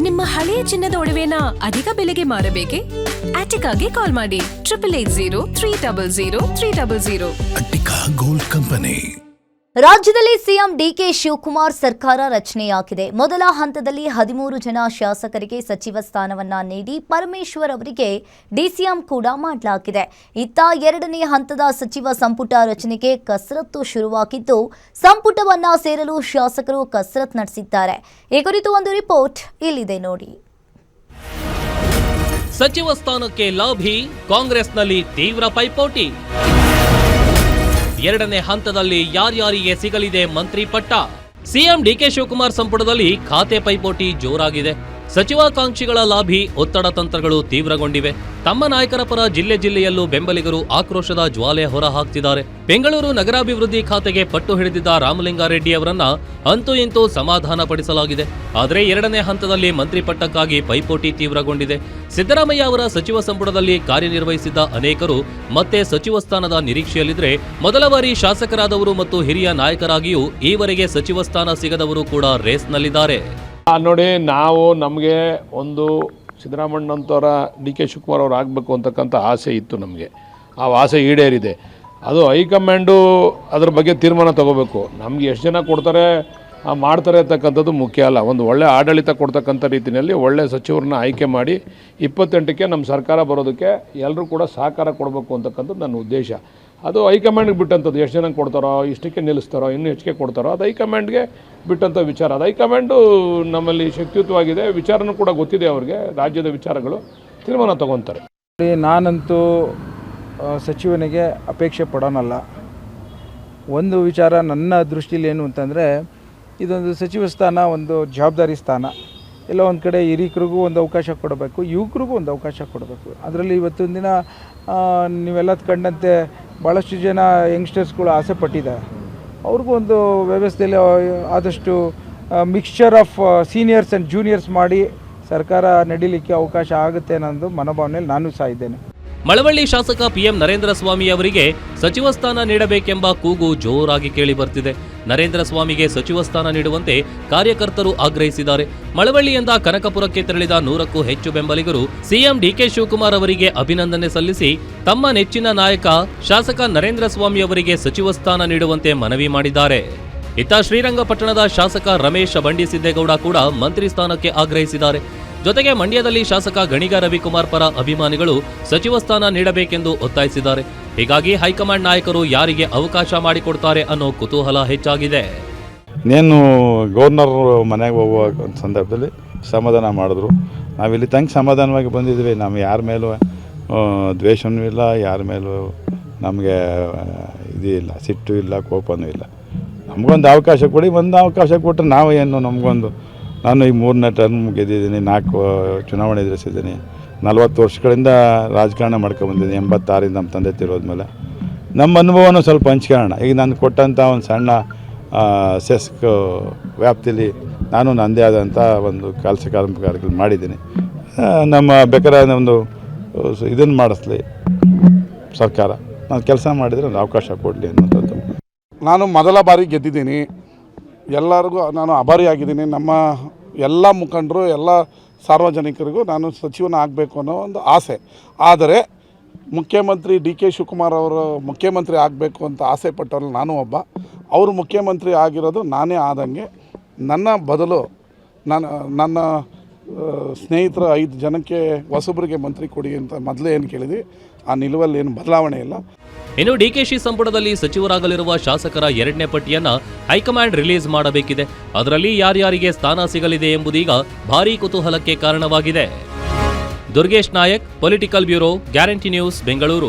ನಿಮ್ಮ ಹಳೆಯ ಚಿನ್ನದ ಒಡವೆನ ಅಧಿಕ ಬೆಲೆಗೆ ಮಾರಬೇಕೆ? ಆಟಿಕಾಗೆ ಕಾಲ್ ಮಾಡಿ 8880 ಅಟ್ಟಿಕಾ ಗೋಲ್ಡ್ ಕಂಪನಿ. ರಾಜ್ಯದಲ್ಲಿ ಸಿಎಂ ಡಿಕೆ ಶಿವಕುಮಾರ್ ಸರ್ಕಾರ ರಚನೆಯಾಗಿದೆ. ಮೊದಲ ಹಂತದಲ್ಲಿ 13 ಜನ ಶಾಸಕರಿಗೆ ಸಚಿವ ಸ್ಥಾನವನ್ನ ನೀಡಿ ಪರಮೇಶ್ವರ್ ಅವರಿಗೆ ಡಿಸಿಎಂ ಕೂಡ ಮಾಡಲಾಗಿದೆ. ಇತ್ತ ಎರಡನೇ ಹಂತದ ಸಚಿವ ಸಂಪುಟ ರಚನೆಗೆ ಕಸರತ್ತು ಶುರುವಾಗಿದ್ದು, ಸಂಪುಟವನ್ನ ಸೇರಲು ಶಾಸಕರು ಕಸರತ್ತು ನಡೆಸಿದ್ದಾರೆ. ಈ ಕುರಿತು ಒಂದು ರಿಪೋರ್ಟ್ ಇಲ್ಲಿದೆ ನೋಡಿ. ಸಚಿವ ಸ್ಥಾನಕ್ಕೆ ಲಾಭಿ, ಕಾಂಗ್ರೆಸ್ನಲ್ಲಿ ತೀವ್ರ ಪೈಪೋಟಿ. ಎರಡನೇ ಹಂತದಲ್ಲಿ ಯಾರ್ಯಾರಿಗೆ ಸಿಗಲಿದೆ ಮಂತ್ರಿ ಪಟ್ಟ? ಸಿಎಂ ಡಿಕೆ ಶಿವಕುಮಾರ್ ಸಂಪುಟದಲ್ಲಿ ಖಾತೆ ಪೈಪೋಟಿ ಜೋರಾಗಿದೆ. ಸಚಿವಾಕಾಂಕ್ಷಿಗಳ ಲಾಭಿ ಒತ್ತಡ ತಂತ್ರಗಳು ತೀವ್ರಗೊಂಡಿವೆ. ತಮ್ಮ ನಾಯಕರ ಪರ ಜಿಲ್ಲೆಯಲ್ಲೂ ಬೆಂಬಲಿಗರು ಆಕ್ರೋಶದ ಜ್ವಾಲೆ ಹೊರಹಾಕ್ತಿದ್ದಾರೆ. ಬೆಂಗಳೂರು ನಗರಾಭಿವೃದ್ಧಿ ಖಾತೆಗೆ ಪಟ್ಟು ಹಿಡಿದಿದ್ದ ರಾಮಲಿಂಗಾರೆಡ್ಡಿ ಅವರನ್ನ ಅಂತೂ ಇಂತೂ ಸಮಾಧಾನ ಪಡಿಸಲಾಗಿದೆ. ಆದರೆ ಎರಡನೇ ಹಂತದಲ್ಲಿ ಮಂತ್ರಿ ಪಟ್ಟಕ್ಕಾಗಿ ಪೈಪೋಟಿ ತೀವ್ರಗೊಂಡಿದೆ. ಸಿದ್ದರಾಮಯ್ಯ ಅವರ ಸಚಿವ ಸಂಪುಟದಲ್ಲಿ ಕಾರ್ಯನಿರ್ವಹಿಸಿದ್ದ ಅನೇಕರು ಮತ್ತೆ ಸಚಿವ ಸ್ಥಾನದ ನಿರೀಕ್ಷೆಯಲ್ಲಿದ್ರೆ, ಮೊದಲ ಬಾರಿ ಶಾಸಕರಾದವರು ಮತ್ತು ಹಿರಿಯ ನಾಯಕರಾಗಿಯೂ ಈವರೆಗೆ ಸಚಿವ ಸ್ಥಾನ ಸಿಗದವರು ಕೂಡ ರೇಸ್ನಲ್ಲಿದ್ದಾರೆ. ನೋಡಿ, ನಮಗೆ ಒಂದು ಸಿದ್ದರಾಮಣ್ಣಂತವರ ಡಿ ಕೆ ಶಿವಕುಮಾರ್ ಅವರು ಆಗಬೇಕು ಅಂತಕ್ಕಂಥ ಆಸೆ ಇತ್ತು. ನಮಗೆ ಆ ಆಸೆ ಈಡೇರಿದೆ. ಅದು ಹೈಕಮಾಂಡು ಅದ್ರ ಬಗ್ಗೆ ತೀರ್ಮಾನ ತಗೋಬೇಕು. ನಮಗೆ ಎಷ್ಟು ಜನ ಕೊಡ್ತಾರೆ ಮಾಡ್ತಾರೆ ಅಂತಕ್ಕಂಥದ್ದು ಮುಖ್ಯ ಅಲ್ಲ. ಒಂದು ಒಳ್ಳೆ ಆಡಳಿತ ಕೊಡ್ತಕ್ಕಂಥ ರೀತಿಯಲ್ಲಿ ಒಳ್ಳೆ ಸಚಿವರನ್ನ ಆಯ್ಕೆ ಮಾಡಿ 28ಕ್ಕೆ ನಮ್ಮ ಸರ್ಕಾರ ಬರೋದಕ್ಕೆ ಎಲ್ಲರೂ ಕೂಡ ಸಹಕಾರ ಕೊಡಬೇಕು ಅಂತಕ್ಕಂಥದ್ದು ನನ್ನ ಉದ್ದೇಶ. ಅದು ಹೈಕಮಾಂಡ್ಗೆ ಬಿಟ್ಟಂಥದ್ದು. ಎಷ್ಟು ಜನ ಕೊಡ್ತಾರೋ, ಇಷ್ಟಕ್ಕೆ ನಿಲ್ಲಿಸ್ತಾರೋ, ಇನ್ನೂ ಹೆಚ್ಚಿಗೆ ಕೊಡ್ತಾರೋ, ಅದು ಹೈಕಮಾಂಡ್ಗೆ ಬಿಟ್ಟಂಥ ವಿಚಾರ. ಅದು ಹೈಕಮಾಂಡು ನಮ್ಮಲ್ಲಿ ಶಕ್ತಿಯುತವಾಗಿದೆ. ವಿಚಾರನೂ ಕೂಡ ಗೊತ್ತಿದೆ ಅವ್ರಿಗೆ. ರಾಜ್ಯದ ವಿಚಾರಗಳು ತೀರ್ಮಾನ ತಗೊತಾರೆ. ನಾನಂತೂ ಸಚಿವನಿಗೆ ಅಪೇಕ್ಷೆ ಪಡೋನಲ್ಲ. ಒಂದು ವಿಚಾರ ನನ್ನ ದೃಷ್ಟಿಲಿ ಏನು ಅಂತಂದರೆ, ಇದೊಂದು ಸಚಿವ ಸ್ಥಾನ ಒಂದು ಜವಾಬ್ದಾರಿ ಸ್ಥಾನ. ಎಲ್ಲ ಒಂದು ಕಡೆ ಹಿರಿಕರಿಗೂ ಒಂದು ಅವಕಾಶ ಕೊಡಬೇಕು, ಯುವಕರಿಗೂ ಒಂದು ಅವಕಾಶ ಕೊಡಬೇಕು. ಅದರಲ್ಲಿ ಇವತ್ತಿನ ದಿನ ನೀವೆಲ್ಲ ಕಂಡಂತೆ ಭಾಳಷ್ಟು ಜನ ಯಂಗ್ಸ್ಟರ್ಸ್ಗಳು ಆಸೆ ಪಟ್ಟಿದ್ದಾರೆ. ಅವ್ರಿಗೂ ಒಂದು ವ್ಯವಸ್ಥೆಯಲ್ಲಿ ಆದಷ್ಟು mixture of seniors and juniors ಮಾಡಿ ಸರ್ಕಾರ ನಡೀಲಿಕ್ಕೆ ಅವಕಾಶ ಆಗುತ್ತೆ ಅನ್ನೋದು ಮನೋಭಾವನೆಯಲ್ಲಿ ನಾನು ಸಹ ಇದ್ದೇನೆ. ಮಳವಳ್ಳಿ ಶಾಸಕ ಪಿಎಂ ನರೇಂದ್ರ ಸ್ವಾಮಿ ಅವರಿಗೆ ಸಚಿವ ಸ್ಥಾನ ನೀಡಬೇಕೆಂಬ ಕೂಗು ಜೋರಾಗಿ ಕೇಳಿ ಬರ್ತಿದೆ. ನರೇಂದ್ರ ಸ್ವಾಮಿಗೆ ಸಚಿವ ಸ್ಥಾನ ನೀಡುವಂತೆ ಕಾರ್ಯಕರ್ತರು ಆಗ್ರಹಿಸಿದ್ದಾರೆ. ಮಳವಳ್ಳಿಯಿಂದ ಕನಕಪುರಕ್ಕೆ ತೆರಳಿದ 100ಕ್ಕೂ ಹೆಚ್ಚು ಬೆಂಬಲಿಗರು ಸಿಎಂ ಡಿಕೆ ಶಿವಕುಮಾರ್ ಅವರಿಗೆ ಅಭಿನಂದನೆ ಸಲ್ಲಿಸಿ ತಮ್ಮ ನೆಚ್ಚಿನ ನಾಯಕ ಶಾಸಕ ನರೇಂದ್ರ ಸ್ವಾಮಿ ಅವರಿಗೆ ಸಚಿವ ಸ್ಥಾನ ನೀಡುವಂತೆ ಮನವಿ ಮಾಡಿದ್ದಾರೆ. ಇತ್ತ ಶ್ರೀರಂಗಪಟ್ಟಣದ ಶಾಸಕ ರಮೇಶ್ ಬಂಡಿಸಿದ್ದೇಗೌಡ ಕೂಡ ಮಂತ್ರಿ ಸ್ಥಾನಕ್ಕೆ ಆಗ್ರಹಿಸಿದ್ದಾರೆ. ಜೊತೆಗೆ ಮಂಡ್ಯದಲ್ಲಿ ಶಾಸಕ ಗಣಿಗ ರವಿಕುಮಾರ್ ಪರ ಅಭಿಮಾನಿಗಳು ಸಚಿವ ಸ್ಥಾನ ನೀಡಬೇಕೆಂದು ಒತ್ತಾಯಿಸಿದ್ದಾರೆ. ಹೀಗಾಗಿ ಹೈಕಮಾಂಡ್ ನಾಯಕರು ಯಾರಿಗೆ ಅವಕಾಶ ಮಾಡಿಕೊಡ್ತಾರೆ ಅನ್ನೋ ಕುತೂಹಲ ಹೆಚ್ಚಾಗಿದೆ. ನೇನು ಗವರ್ನರ್ ಮನೆಗೆ ಹೋಗುವ ಸಂದರ್ಭದಲ್ಲಿ ಸಮಾಧಾನ ಮಾಡಿದ್ರು. ನಾವಿಲ್ಲಿ ತಂಗ ಸಮಾಧಾನವಾಗಿ ಬಂದಿದ್ವಿ. ನಮ್ಗೆ ಯಾರ ಮೇಲೂ ದ್ವೇಷವೂ ಇಲ್ಲ, ಯಾರ ಮೇಲೂ ನಮಗೆ ಇದು ಇಲ್ಲ, ಸಿಟ್ಟು ಇಲ್ಲ, ಕೋಪನೂ ಇಲ್ಲ. ನಮಗೊಂದು ಅವಕಾಶ ಕೊಡಿ. ಒಂದು ಅವಕಾಶ ಕೊಟ್ಟರೆ ನಾವು ಏನು, ನಮಗೊಂದು ನಾನು ಈ 3ನೇ ಟರ್ಮ್ ಗೆದ್ದಿದ್ದೀನಿ, 4 ಚುನಾವಣೆ ಎದುರಿಸಿದ್ದೀನಿ, 40 ವರ್ಷಗಳಿಂದ ರಾಜಕಾರಣ ಮಾಡ್ಕೊಂಬಂದಿದ್ದೀನಿ. 86ರಿಂದ ನಮ್ಮ ತಂದೆ ತಿರೋದ್ಮೇಲೆ ನಮ್ಮ ಅನುಭವನೂ ಸ್ವಲ್ಪ ಹಂಚ್ಕೊಳ್ಳೋಣ. ಈಗ ನಾನು ಕೊಟ್ಟಂಥ ಒಂದು ಸಣ್ಣ ಸೆಸ್ಕ್ ವ್ಯಾಪ್ತಿಯಲ್ಲಿ ನಾನು ನನ್ನದೇ ಆದಂಥ ಒಂದು ಕೆಲಸ ಕಾರ್ಯಗಳು ಮಾಡಿದ್ದೀನಿ. ನಮ್ಮ ಬೇಕಾದ್ರೆ ಒಂದು ಇದನ್ನು ಮಾಡಿಸ್ಲಿ ಸರ್ಕಾರ, ನಾನು ಕೆಲಸ ಮಾಡಿದರೆ ಒಂದು ಅವಕಾಶ ಕೊಡಲಿ ಅನ್ನೋಂಥದ್ದು. ನಾನು ಮೊದಲ ಬಾರಿ ಗೆದ್ದಿದ್ದೀನಿ. ಎಲ್ಲರಿಗೂ ನಾನು ಆಭಾರಿಯಾಗಿದ್ದೀನಿ. ನಮ್ಮ ಎಲ್ಲ ಮುಖಂಡರು, ಎಲ್ಲ ಸಾರ್ವಜನಿಕರಿಗೂ ನಾನು ಸಚಿವನ ಆಗಬೇಕು ಅನ್ನೋ ಒಂದು ಆಸೆ. ಆದರೆ ಮುಖ್ಯಮಂತ್ರಿ ಡಿ ಕೆ ಶಿವಕುಮಾರ್ ಅವರು ಮುಖ್ಯಮಂತ್ರಿ ಆಗಬೇಕು ಅಂತ ಆಸೆ ಪಟ್ಟವ್ರಲ್ಲಿ ನಾನು ಒಬ್ಬ. ಅವರು ಮುಖ್ಯಮಂತ್ರಿ ಆಗಿರೋದು ನಾನೇ ಆದಂಗೆ. ನನ್ನ ಬದಲು ನನ್ನ ಸ್ನೇಹಿತರ 5 ಜನಕ್ಕೆ ಹೊಸಬರಿಗೆ ಮಂತ್ರಿ ಕೊಡಿ ಅಂತ ಮೊದಲೇ ಏನು ಕೇಳಿದ್ವಿ. ಆ ನಿಲುವಲ್ಲಿ ಏನು ಬದಲಾವಣೆ ಇಲ್ಲ. ಇನ್ನು ಡಿಕೆಶಿ ಸಂಪುಟದಲ್ಲಿ ಸಚಿವರಾಗಲಿರುವ ಶಾಸಕರ 2ನೇ ಪಟ್ಟಿಯನ್ನ ಹೈಕಮಾಂಡ್ ರಿಲೀಸ್ ಮಾಡಬೇಕಿದೆ. ಅದರಲ್ಲಿ ಯಾರ್ಯಾರಿಗೆ ಸ್ಥಾನ ಸಿಗಲಿದೆ ಎಂಬುದೀಗ ಭಾರೀ ಕುತೂಹಲಕ್ಕೆ ಕಾರಣವಾಗಿದೆ. Durgesh Nayak, political bureau, guarantee news, Bengaluru.